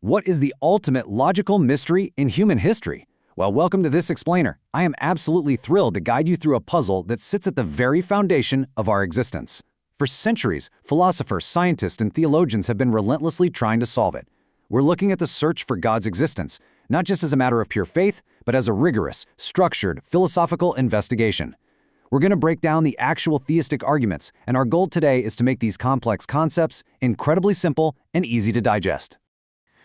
What is the ultimate logical mystery in human history? Well, welcome to This Explainer. I am absolutely thrilled to guide you through a puzzle that sits at the very foundation of our existence. For centuries, philosophers, scientists, and theologians have been relentlessly trying to solve it. We're looking at the search for God's existence, not just as a matter of pure faith, but as a rigorous, structured, philosophical investigation. We're going to break down the actual theistic arguments, and our goal today is to make these complex concepts incredibly simple and easy to digest.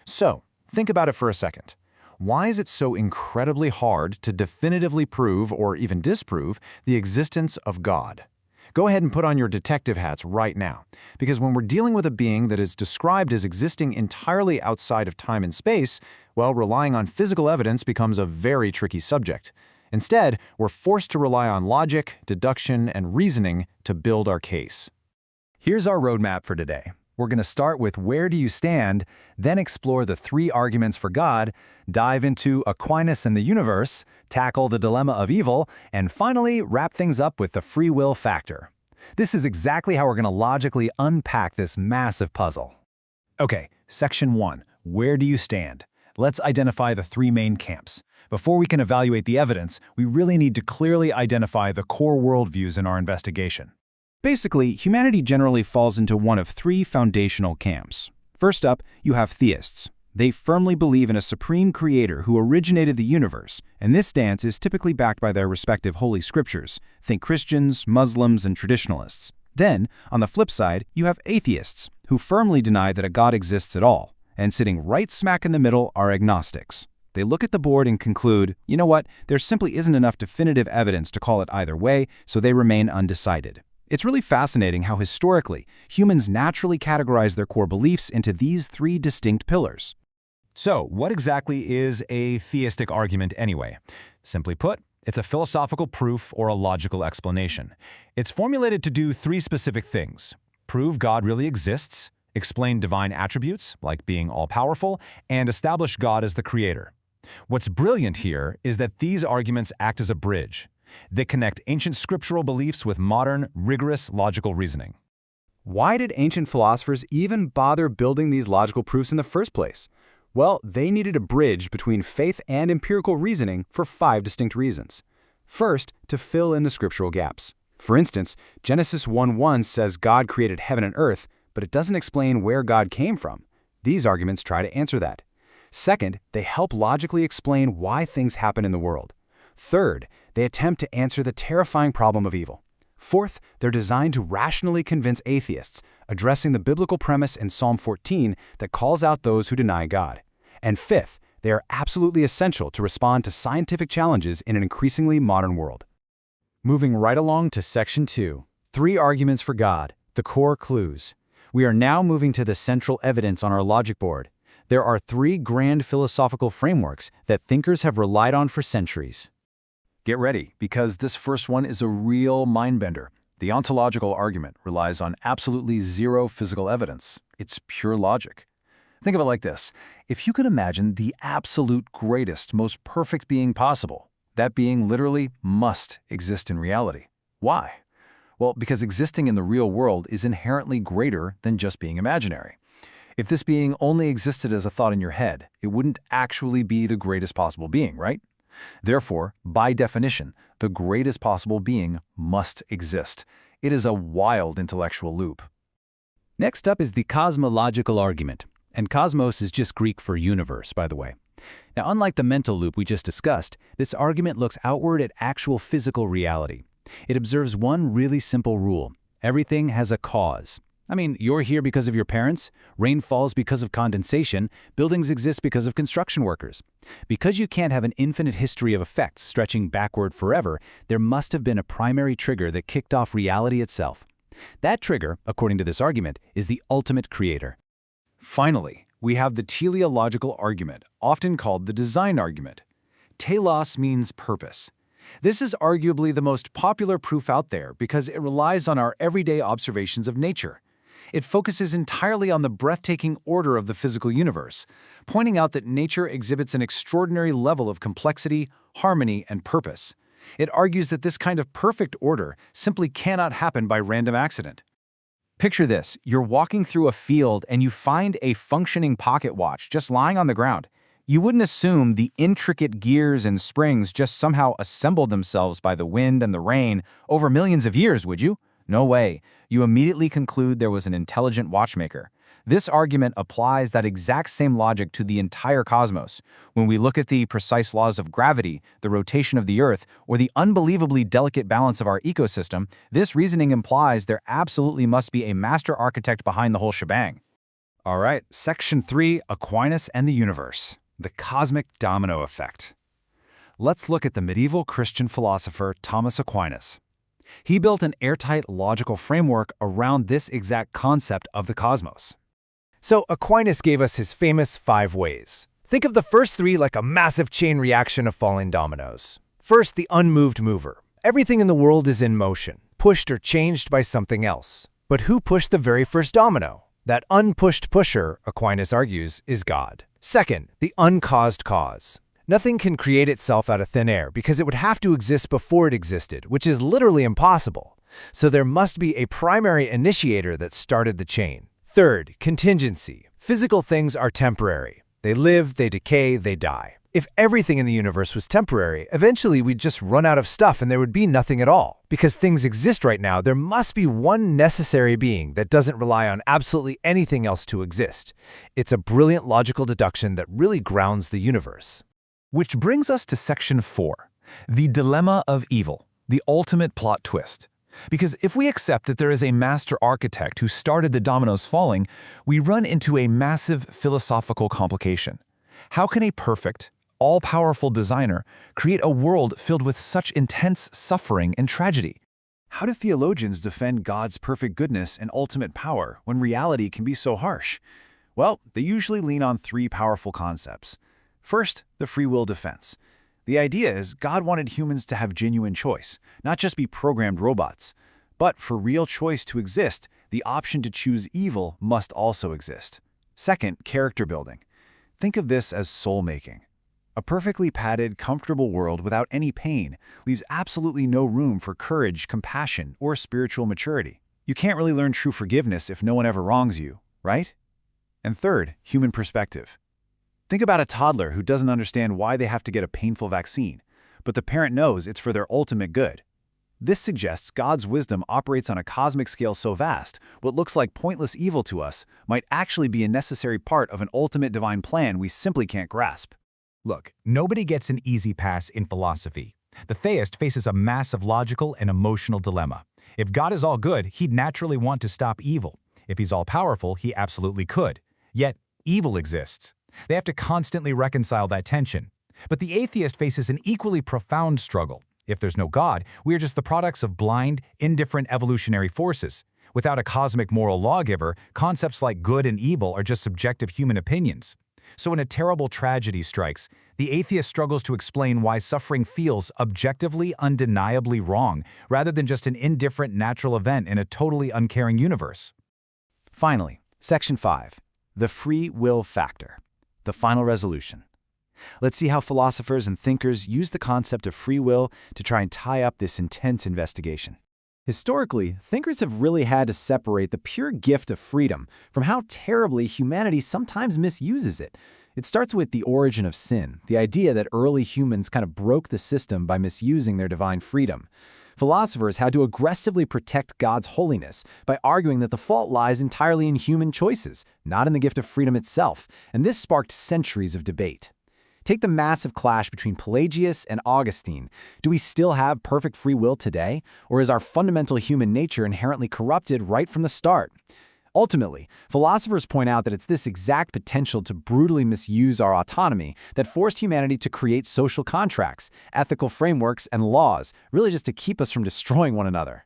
So, think about it for a second. Why is it so incredibly hard to definitively prove or even disprove the existence of God? Go ahead and put on your detective hats right now, because when we're dealing with a being that is described as existing entirely outside of time and space, well, relying on physical evidence becomes a very tricky subject. Instead, we're forced to rely on logic, deduction, and reasoning to build our case. Here's our roadmap for today. We're going to start with where do you stand, then explore the three arguments for God, dive into Aquinas and the universe, tackle the dilemma of evil, and finally wrap things up with the free will factor. This is exactly how we're going to logically unpack this massive puzzle. Okay, Section 1. Where do you stand? Let's identify the three main camps. Before we can evaluate the evidence, we really need to clearly identify the core worldviews in our investigation. Basically, humanity generally falls into one of three foundational camps. First up, you have theists. They firmly believe in a supreme creator who originated the universe, and this stance is typically backed by their respective holy scriptures. Think Christians, Muslims, and traditionalists. Then, on the flip side, you have atheists, who firmly deny that a God exists at all. And sitting right smack in the middle are agnostics. They look at the board and conclude, you know what, there simply isn't enough definitive evidence to call it either way, so they remain undecided. It's really fascinating how historically, humans naturally categorize their core beliefs into these three distinct pillars. So, what exactly is a theistic argument anyway? Simply put, it's a philosophical proof or a logical explanation. It's formulated to do three specific things: prove God really exists, explain divine attributes, like being all-powerful, and establish God as the creator. What's brilliant here is that these arguments act as a bridge. They connect ancient scriptural beliefs with modern, rigorous logical reasoning. Why did ancient philosophers even bother building these logical proofs in the first place? Well, they needed a bridge between faith and empirical reasoning for 5 distinct reasons. First, to fill in the scriptural gaps. For instance, Genesis 1:1 says God created heaven and earth, but it doesn't explain where God came from. These arguments try to answer that. Second, they help logically explain why things happen in the world. Third, they attempt to answer the terrifying problem of evil. Fourth, they're designed to rationally convince atheists, addressing the biblical premise in Psalm 14 that calls out those who deny God. And fifth, they are absolutely essential to respond to scientific challenges in an increasingly modern world. Moving right along to Section 2, three arguments for God, the core clues. We are now moving to the central evidence on our logic board. There are three grand philosophical frameworks that thinkers have relied on for centuries. Get ready, because this first one is a real mind-bender. The ontological argument relies on absolutely zero physical evidence. It's pure logic. Think of it like this. If you could imagine the absolute greatest, most perfect being possible, that being literally must exist in reality. Why? Well, because existing in the real world is inherently greater than just being imaginary. If this being only existed as a thought in your head, it wouldn't actually be the greatest possible being, right? Therefore, by definition, the greatest possible being must exist. It is a wild intellectual loop. Next up is the cosmological argument. And cosmos is just Greek for universe, by the way. Now, unlike the mental loop we just discussed, this argument looks outward at actual physical reality. It observes one really simple rule. Everything has a cause. I mean, you're here because of your parents, rain falls because of condensation, buildings exist because of construction workers. Because you can't have an infinite history of effects stretching backward forever, there must have been a primary trigger that kicked off reality itself. That trigger, according to this argument, is the ultimate creator. Finally, we have the teleological argument, often called the design argument. Telos means purpose. This is arguably the most popular proof out there because it relies on our everyday observations of nature. It focuses entirely on the breathtaking order of the physical universe, pointing out that nature exhibits an extraordinary level of complexity, harmony, and purpose. It argues that this kind of perfect order simply cannot happen by random accident. Picture this. You're walking through a field and you find a functioning pocket watch just lying on the ground. You wouldn't assume the intricate gears and springs just somehow assembled themselves by the wind and the rain over millions of years, would you? No way. You immediately conclude there was an intelligent watchmaker. This argument applies that exact same logic to the entire cosmos. When we look at the precise laws of gravity, the rotation of the Earth, or the unbelievably delicate balance of our ecosystem, this reasoning implies there absolutely must be a master architect behind the whole shebang. All right, Section 3, Aquinas and the Universe, the cosmic domino effect. Let's look at the medieval Christian philosopher Thomas Aquinas. He built an airtight logical framework around this exact concept of the cosmos. So Aquinas gave us his famous 5 ways. Think of the first 3 like a massive chain reaction of falling dominoes. First, the unmoved mover. Everything in the world is in motion, pushed or changed by something else. But who pushed the very first domino? That unpushed pusher, Aquinas argues, is God. Second, the uncaused cause. Nothing can create itself out of thin air because it would have to exist before it existed, which is literally impossible. So there must be a primary initiator that started the chain. Third, contingency. Physical things are temporary. They live, they decay, they die. If everything in the universe was temporary, eventually we'd just run out of stuff and there would be nothing at all. Because things exist right now, there must be one necessary being that doesn't rely on absolutely anything else to exist. It's a brilliant logical deduction that really grounds the universe. Which brings us to Section 4, the dilemma of evil, the ultimate plot twist. Because if we accept that there is a master architect who started the dominoes falling, we run into a massive philosophical complication. How can a perfect, all-powerful designer create a world filled with such intense suffering and tragedy? How do theologians defend God's perfect goodness and ultimate power when reality can be so harsh? Well, they usually lean on 3 powerful concepts. First, the free will defense. The idea is God wanted humans to have genuine choice, not just be programmed robots. But for real choice to exist, the option to choose evil must also exist. Second, character building. Think of this as soul-making. A perfectly padded, comfortable world without any pain leaves absolutely no room for courage, compassion, or spiritual maturity. You can't really learn true forgiveness if no one ever wrongs you, right? And third, human perspective. Think about a toddler who doesn't understand why they have to get a painful vaccine, but the parent knows it's for their ultimate good. This suggests God's wisdom operates on a cosmic scale so vast, what looks like pointless evil to us might actually be a necessary part of an ultimate divine plan we simply can't grasp. Look, nobody gets an easy pass in philosophy. The theist faces a massive logical and emotional dilemma. If God is all good, he'd naturally want to stop evil. If he's all-powerful, he absolutely could. Yet, evil exists. They have to constantly reconcile that tension. But the atheist faces an equally profound struggle. If there's no God, we are just the products of blind, indifferent evolutionary forces. Without a cosmic moral lawgiver, concepts like good and evil are just subjective human opinions. So when a terrible tragedy strikes, the atheist struggles to explain why suffering feels objectively, undeniably wrong, rather than just an indifferent natural event in a totally uncaring universe. Finally, Section 5, the free will factor. The final resolution. Let's see how philosophers and thinkers use the concept of free will to try and tie up this intense investigation. Historically, thinkers have really had to separate the pure gift of freedom from how terribly humanity sometimes misuses it. It starts with the origin of sin, the idea that early humans kind of broke the system by misusing their divine freedom. Philosophers had to aggressively protect God's holiness by arguing that the fault lies entirely in human choices, not in the gift of freedom itself, and this sparked centuries of debate. Take the massive clash between Pelagius and Augustine. Do we still have perfect free will today, or is our fundamental human nature inherently corrupted right from the start? Ultimately, philosophers point out that it's this exact potential to brutally misuse our autonomy that forced humanity to create social contracts, ethical frameworks, and laws, really just to keep us from destroying one another.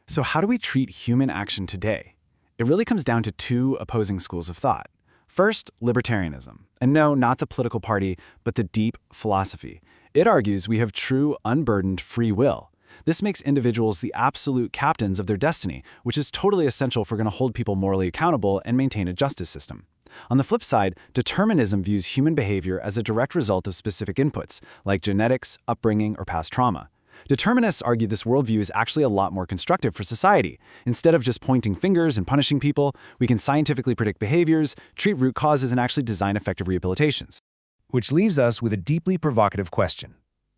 So how do we treat human action today? It really comes down to 2 opposing schools of thought. First, libertarianism. And no, not the political party, but the deep philosophy. It argues we have true, unburdened free will. This makes individuals the absolute captains of their destiny, which is totally essential if we're going to hold people morally accountable and maintain a justice system. On the flip side, determinism views human behavior as a direct result of specific inputs, like genetics, upbringing, or past trauma. Determinists argue this worldview is actually a lot more constructive for society. Instead of just pointing fingers and punishing people, we can scientifically predict behaviors, treat root causes, and actually design effective rehabilitations. Which leaves us with a deeply provocative question.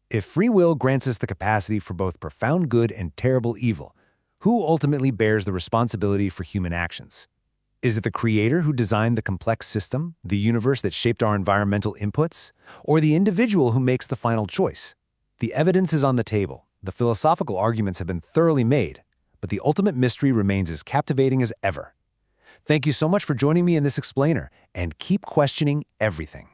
If free will grants us the capacity for both profound good and terrible evil, who ultimately bears the responsibility for human actions? Is it the creator who designed the complex system, the universe that shaped our environmental inputs, or the individual who makes the final choice? The evidence is on the table, the philosophical arguments have been thoroughly made, but the ultimate mystery remains as captivating as ever. Thank you so much for joining me in this explainer, and keep questioning everything.